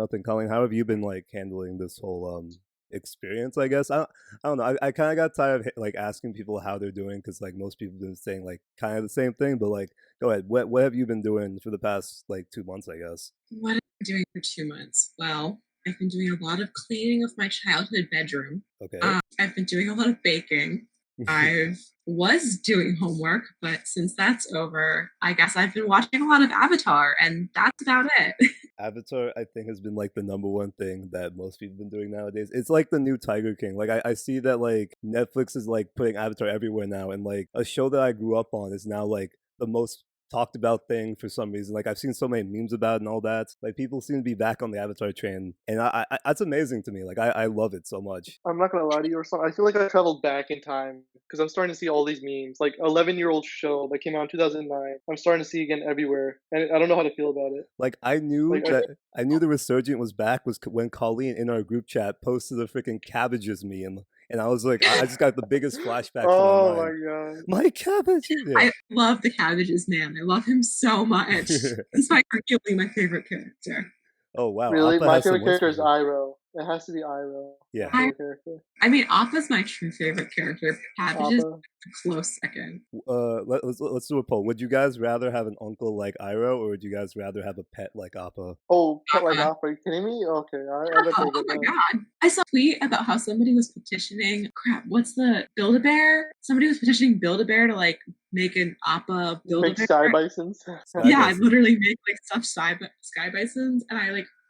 Nothing, Colleen. How have you been like handling this whole experience? I guess I don't know. I kind of got tired of like asking people how they're doing because like most people have been saying like kind of the same thing. But like, go ahead. What have you been doing for the past like 2 months? I guess. What have I been doing for 2 months? Well, I've been doing a lot of cleaning of my childhood bedroom. Okay. I've been doing a lot of baking. I was doing homework, but since that's over, I guess I've been watching a lot of Avatar, and that's about it. Avatar, I think, has been like the number one thing that most people have been doing nowadays. It's like the new Tiger King. Like I see that like Netflix is like putting Avatar everywhere now, and like a show that I grew up on is now like the most talked about thing for some reason. Like I've seen so many memes about it and all that. Like people seem to be back on the Avatar train, and that's amazing to me. Like I love it so much. I'm not gonna lie to you or something. I feel like I traveled back in time because I'm starting to see all these memes. Like 11-year-old show that came out in 2009. I'm starting to see again everywhere, and I don't know how to feel about it. Like I knew Like that I knew the resurgent was back was when Colleen in our group chat posted the freaking cabbages meme, and I was like, I just got the biggest flashbacks in my oh my mind. god. My cabbages, yeah. I love the Cabbages man. I love him so much. He's my arguably my favorite character. Oh wow, Really, Appa my has some favorite wins for character is you. Iroh. It has to be Iroh. Yeah. My I favorite character. I mean, Appa's my true favorite character. Cabbages Appa. a close second. Let's do a poll. Would you guys rather have an uncle like Iroh, or would you guys rather have a pet like Appa? Oh, pet like Appa. Appa. Are you kidding me? Okay, I bet Oh, they oh get my that. god. I saw a tweet about how somebody was petitioning crap, what's the Build-A-Bear? Somebody was petitioning Build-A-Bear to like make an Appa Make Build-A-Bear. sky bisons. Sky Yeah, I Bison. literally make like stuffed sky bisons, and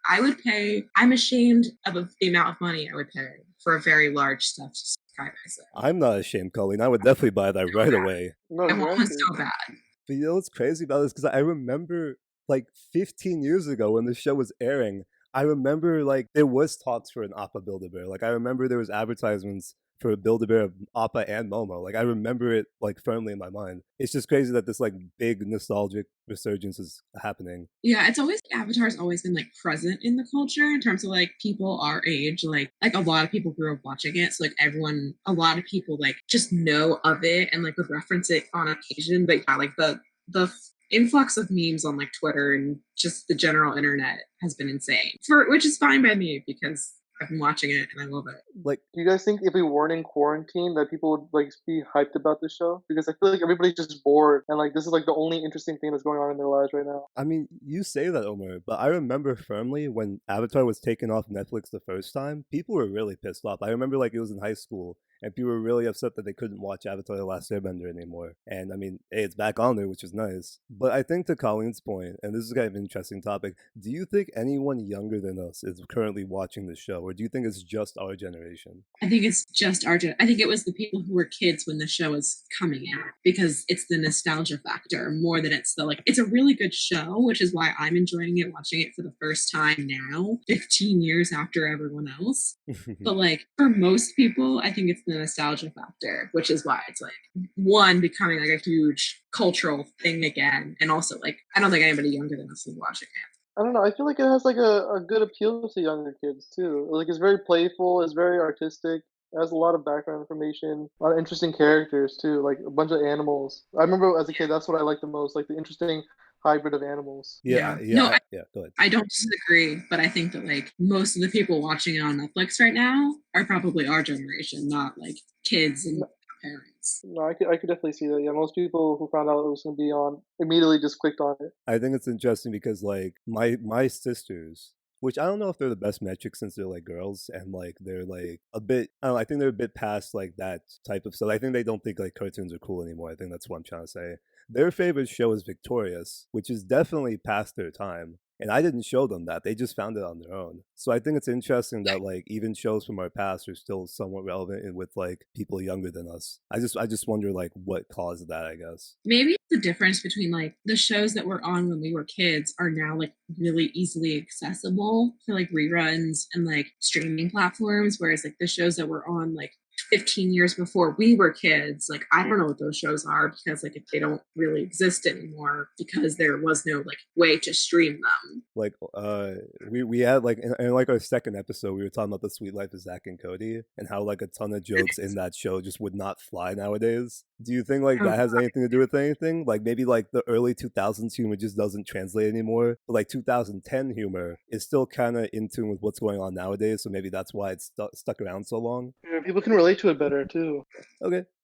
I would pay. I'm ashamed of the amount of money I would pay for a very large stuffed sky bison. I'm not ashamed, Colleen. I would definitely buy that right away. No, I want one granted. so bad. But you know what's crazy about this? Because I remember like 15 years ago when the show was airing, I remember like there was talks for an Appa Build-A-Bear. Like I remember there was advertisements for a Build-A-Bear of Appa and Momo. Like I remember it like firmly in my mind. It's just crazy that this like big nostalgic resurgence is happening. Yeah, it's always Avatar's always been like present in the culture in terms of like people our age. Like a lot of people grew up watching it, so like everyone, a lot of people like just know of it and like would reference it on occasion. But yeah, like the influx of memes on like Twitter and just the general internet has been insane. For which is fine by me because I've been watching it and I love it. Like Do you guys think if we weren't in quarantine that people would like be hyped about this show? Because I feel like everybody's just bored and like this is like the only interesting thing that's going on in their lives right now. I mean, you say that, Omar, but I remember firmly when Avatar was taken off Netflix the first time, people were really pissed off. I remember like it was in high school, and people were really upset that they couldn't watch Avatar: The Last Airbender anymore. And I mean, hey, it's back on there, which is nice. But I think to Colleen's point, and this is kind of an interesting topic, do you think anyone younger than us is currently watching the show, or do you think it's just our generation? I think it's just I think it was the people who were kids when the show was coming out because it's the nostalgia factor more than it's the like. It's a really good show, which is why I'm enjoying it, watching it for the first time now, 15 years after everyone else. But like for most people, I think it's the nostalgia factor, which is why it's like one becoming like a huge cultural thing again, and also like I don't think anybody younger than us is watching it. I don't know. I feel like it has like a good appeal to younger kids too. Like it's very playful. It's very artistic. It has a lot of background information. A lot of interesting characters too. Like a bunch of animals. I remember as a kid, that's what I liked the most. Like the interesting hybrid of animals. Yeah, No, yeah. Go ahead. I don't disagree, but I think that like most of the people watching it on Netflix right now are probably our generation, not like kids and parents. No, I could definitely see that. Yeah, most people who found out it was going to be on immediately just clicked on it. I think it's interesting because like my sisters, which I don't know if they're the best metric since they're like girls and like they're like a bit I don't know, I think they're a bit past like that type of stuff. I think they don't think like cartoons are cool anymore. I think that's what I'm trying to say. Their favorite show is Victorious, which is definitely past their time. And I didn't show them that. They just found it on their own. So I think it's interesting that like even shows from our past are still somewhat relevant and with like people younger than us. I just wonder like what caused that, I guess. Maybe it's the difference between like the shows that were on when we were kids are now like really easily accessible for like reruns and like streaming platforms, whereas like the shows that were on like 15 years before we were kids. Like, I don't know what those shows are because, like, if they don't really exist anymore because there was no, like, way to stream them. Like we had like in like our second episode we were talking about the sweet life of Zach and Cody and how like a ton of jokes in that show just would not fly nowadays. Do you think like Oh, that has anything to do with anything? Like maybe like the early 2000s humor just doesn't translate anymore, but like 2010 humor is still kind of in tune with what's going on nowadays, so maybe that's why it's stuck around so long. Yeah, people can relate to it better too. Okay.